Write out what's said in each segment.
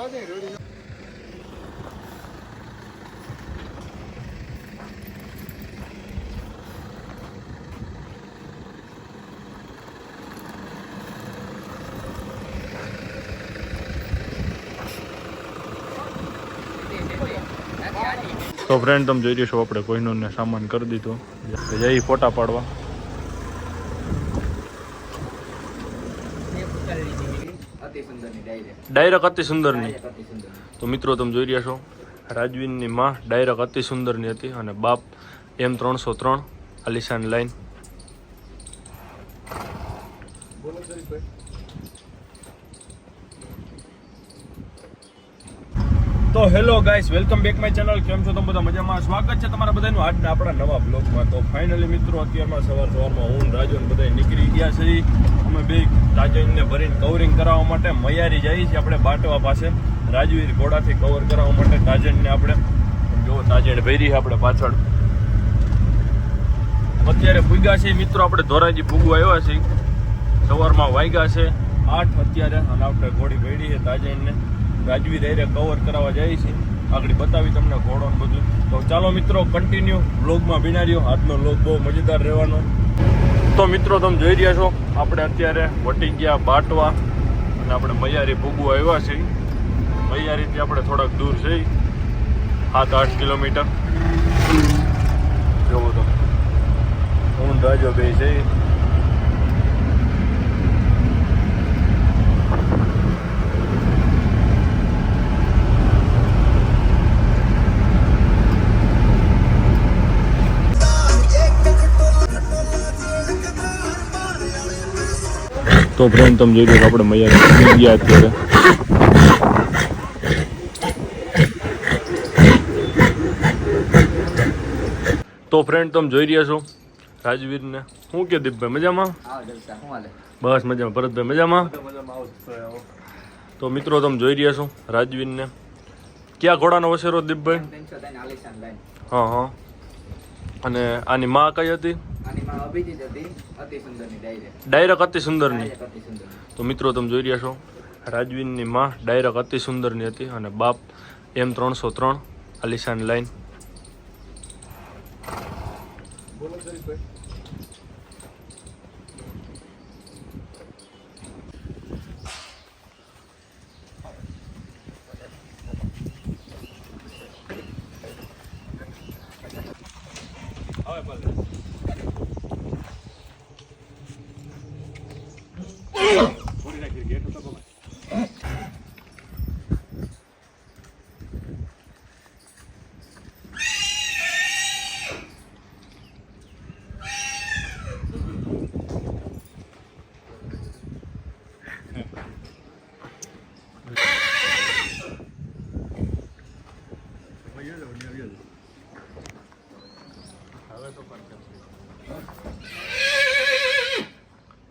તો ફ્રેન્ડ તમે જોઈ રહ્યો છો આપણે કોઈનો ને સામાન કરી દીધો જઈ ફોટા પાડવા ડાયરેક્ટ અતિ સુંદરની તો મિત્રો તમે જોઈ રહ્યા છો રાજવીરની માં ડાયરેક્ટ અતિ સુંદરની હતી અને બાપ M303 આલિશાન લાઈન તો hello guys welcome back my channel કેમ છો તમે બધા મજામાં સ્વાગત છે તમારા બધાનું આજના આપણા નવા બ્લોગમાં તો ફાઇનલી મિત્રો અત્યારમાં સવારમાં હું રાજન બધા નીકળી ગયા છે અમે બે તાજનને ભરીને કવરિંગ કરાવવા માટે મૈયારી જઈએ છીએ આપણે બાટવા પાસે રાજવીર ઘોડાથી કવર કરાવવા માટે તાજનને આપણે જો તાજણ ભરી આપણે પાછળ અત્યારે પૂગ્યા છે મિત્રો આપણે ધોરાજી પૂગવા આવ્યા છીએ સવારમાં વાગ્યા છે 8 અત્યારે અને આપણે ઘોડી ભરી છે તાજણને રાજવીર એરે કવર કરાવવા જાય છે આગળ બતાવી તમને ઘોડો ને બધું તો ચાલો મિત્રો કન્ટિન્યુ વ્લોગમાં બિના રહ્યો આજનો વ્લોગ બહુ મજેદાર રહેવાનો તો મિત્રો તમે જોઈ રહ્યા છો આપણે અત્યારે વટી ગયા બાટવા અને આપણે મૈયારી ભૂગવા આવ્યા છીએ મૈયારીથી આપણે થોડાક દૂર છે 7-8 કિલોમીટર જોવો તો હું રાજો બે છે તો ફ્રેન્ડ તમે જોઈ લો આપણે મૈયારી ગયા અત્યારે તો ફ્રેન્ડ તમે જોઈ રહ્યા છો રાજવીરને શું કે દીપભાઈ મજામાં બસ મજામાં ભરતભાઈ મજામાં તો મિત્રો તમે જોઈ રહ્યા છો રાજવીરને ક્યાં ઘોડાનો વસેરો દીપભાઈ હા હા અને આની માં કઈ હતી ડાયરેક્ટ અતિ સુંદરની તો મિત્રો તમે જોઈ રહ્યા છો રાજવીરની માં ડાયરેક્ટ અતિ સુંદરની હતી અને બાપ M303 આલિશાન લાઈન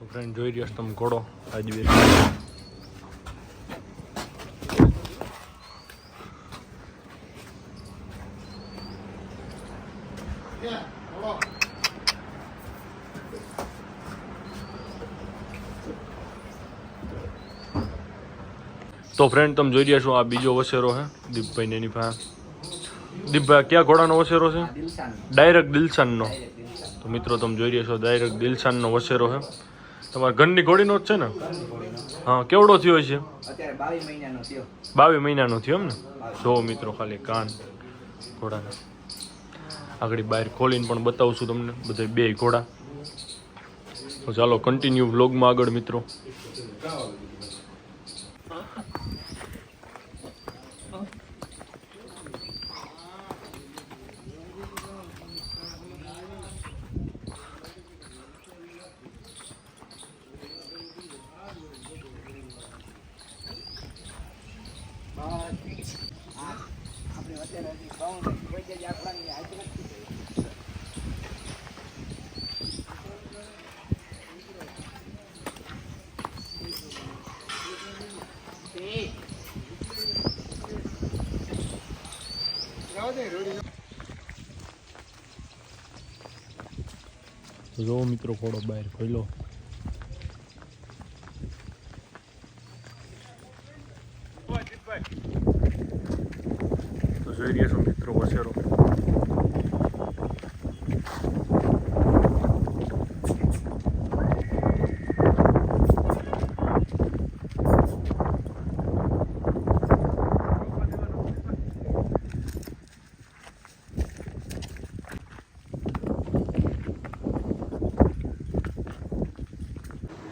તો ફ્રેન્ડ જોઈ રહ્યા છો તમે ઘોડો રાજવીર તો ફ્રેન્ડ તમે જોઈ રહ્યા છો આ બીજો વસેરો છે દીપભાઈ એની પાસે દીપભાઈ ક્યાં ઘોડાનો વસેરો છે ડાયરેક્ટ દિલશાનનો તો મિત્રો તમે જોઈ રહ્યા છો ડાયરેક્ટ દિલશાનનો વસેરો છે તમારા ઘરની ઘોડીનો જ છે ને હા કેવડો થયો છે 22 મહિનાનો થયો એમ ને જો મિત્રો ખાલી કાન ઘોડાના આગળ બહાર ખોલીને પણ બતાવશું તમને બધા બે ઘોડા તો ચાલો કન્ટિન્યુ વ્લોગમાં આગળ મિત્રો જો મિત્રો ઘોડો બહાર ખોલ્યો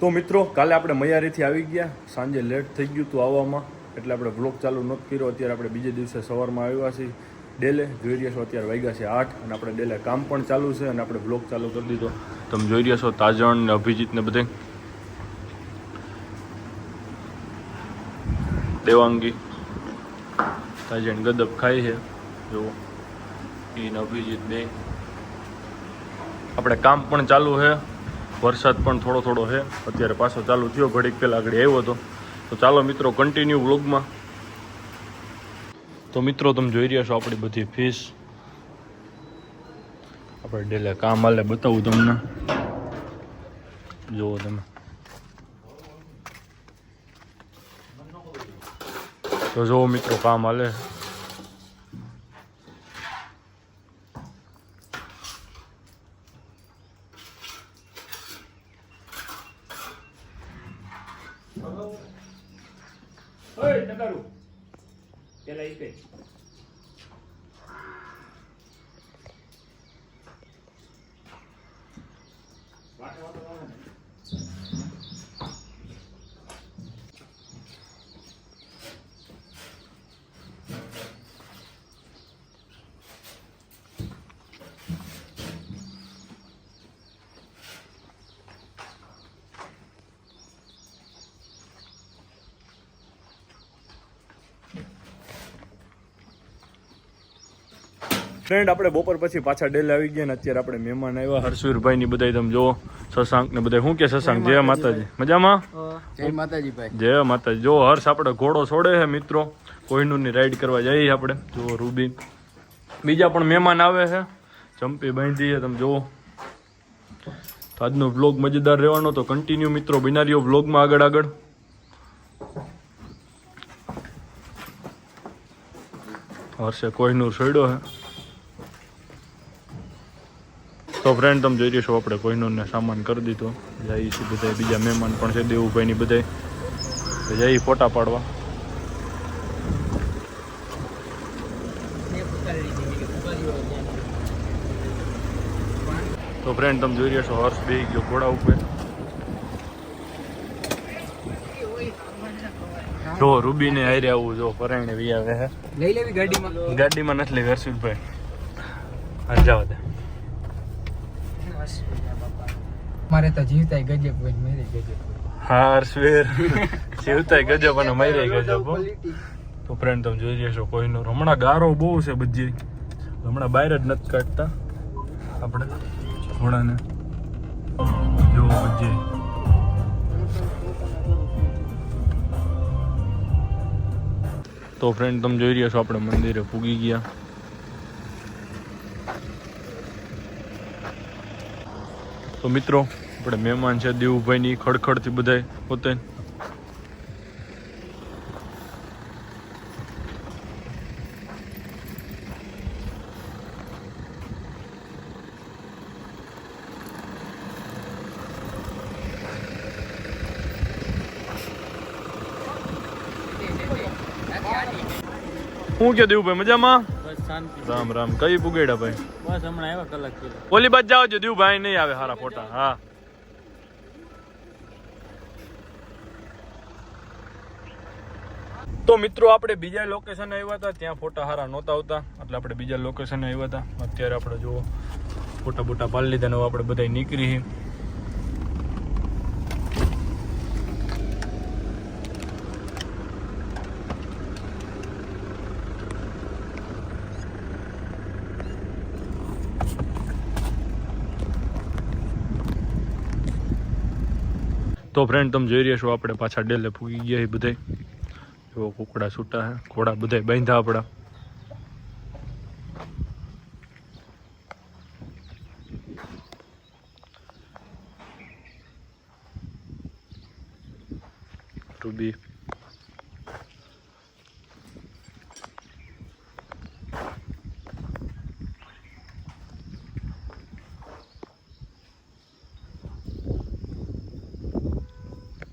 તો મિત્રો કાલે આપણે મૈયારીથી આવી ગયા, સાંજે લેટ થઈ ગયું હતું આવવામાં, એટલે આપણે વ્લોગ ચાલુ નહોતો કર્યો. અત્યારે આપણે બીજે દિવસે સવારમાં આવ્યા છીએ ડેલે. જોઈ રહ્યા છો અત્યારે વાગ્યા છે 8 અને આપણે ડેલે કામ પણ ચાલુ છે અને આપણે વ્લોગ ચાલુ કરી દીધો. તમે જોઈ રહ્યા છો તાજણ ને અભિજીત ને બધે, દેવાંગી તાજણ ગદબ ખાય છે જો એ અભિજીત બે. આપણે કામ પણ ચાલુ છે, વરસાદ પણ થોડો થોડો છે અત્યારે પાછો ચાલુ થયો, ઘડીક પહેલાં આગળ આવ્યો હતો. તો ચાલો મિત્રો કન્ટિન્યુ વ્લોગમાં. તો મિત્રો તમે જોઈ રહ્યા છો આપણી બધી ફિશ, આપણે ડેલે કામ હાલે બતાવું તમને, જુઓ તમે. તો જુઓ મિત્રો કામ હાલે. ફ્રેન્ડ આપણે બપોર પછી પાછા ડેલે આવી ગયા ને અત્યારે આપણે મહેમાન આવ્યા હર્ષવીરભાઈ ની બધા. તમે જો શશાંક ને બધા. શું કે શશાંક? જય માતાજી. મજામાં? જય માતાજી ભાઈ. જય માતાજી. જો હર્ષ આપણે ઘોડો છોડે છે મિત્રો, કોહિનૂરની રાઈડ કરવા જઈએ આપણે. જો રૂબી, બીજા પણ મહેમાન આવે છે, ચંપી બાંધી છે તમે જુઓ. તો આજનો વ્લોગ મજેદાર રહેવાનો, તો કન્ટિન્યુ મિત્રો બના રહ્યો વ્લોગમાં આગળ આગળ. હર્ષે કોહિનૂર છોડ્યો છે. તો ફ્રેન્ડ તમે જોઈ રહ્યા છો આપણે કોહિનૂરને સામાન કરી દીધો. જઈએ છીએ બધા, બીજા મહેમાન પણ છે દેવુભાઈની બધા, જઈએ ફોટા પાડવા. તો ફ્રેન્ડ તમે જોઈ રહ્યા છો હર્ષ બેહી ગયો ઘોડા ઉપર. જો રૂબીને હારે આવું, જો પરાયણે વી આવે હે. લઈ લેવી ગાડીમાં? ગાડીમાં નથી લેવી હર્ષિતભાઈ, હા જાવ દે. મારે તો જીવતાય ગજબ હોય, મેરે ગજબ. હા હર્ષવીર જીવતાય ગજબ અને મરે ગજબ. તો ફ્રેન્ડ તમે જોઈ રહ્યા છો કોઈનો હમણાં ગારો બહુ છે બધી, હમણાં બહાર જ નથી કાઢતા આપણે ઘોડાને. જો બધી તો ફ્રેન્ડ તમે જોઈ રહ્યા છો આપણે મંદિરે પૂગી ગયા. તો મિત્રો આપણે મહેમાન છે દેવુભાઈની ખડખડથી બધાય પોતે. શું કે દેવુભાઈ મજામાં? બસ શાંતિ. રામ રામ. કઈ પુગેડા ભાઈ? બસ હમણાં આવ્યા કલાક પહેલા. ઓલી બાદ જાઓ, દેવુભાઈ નહીં આવે સારા ફોટા. હા તો મિત્રો આપણે બીજા લોકેશન આવ્યા હતા, ત્યાં ફોટા સારા નહોતા આવતા એટલે આપણે બીજા લોકેશન આવ્યા હતા. અત્યારે આપણે જો ફોટા બોટા પાડી લીધા ને આપણે બધા નીકળી. તો ફ્રેન્ડ તમે જોઈ રહ્યા છો આપણે પાછા ડેલે પૂગી ગયા એ બધે. જો કુકડા છૂટા હે, ઘોડા બધા બાંધ્યા આપણા. રૂબી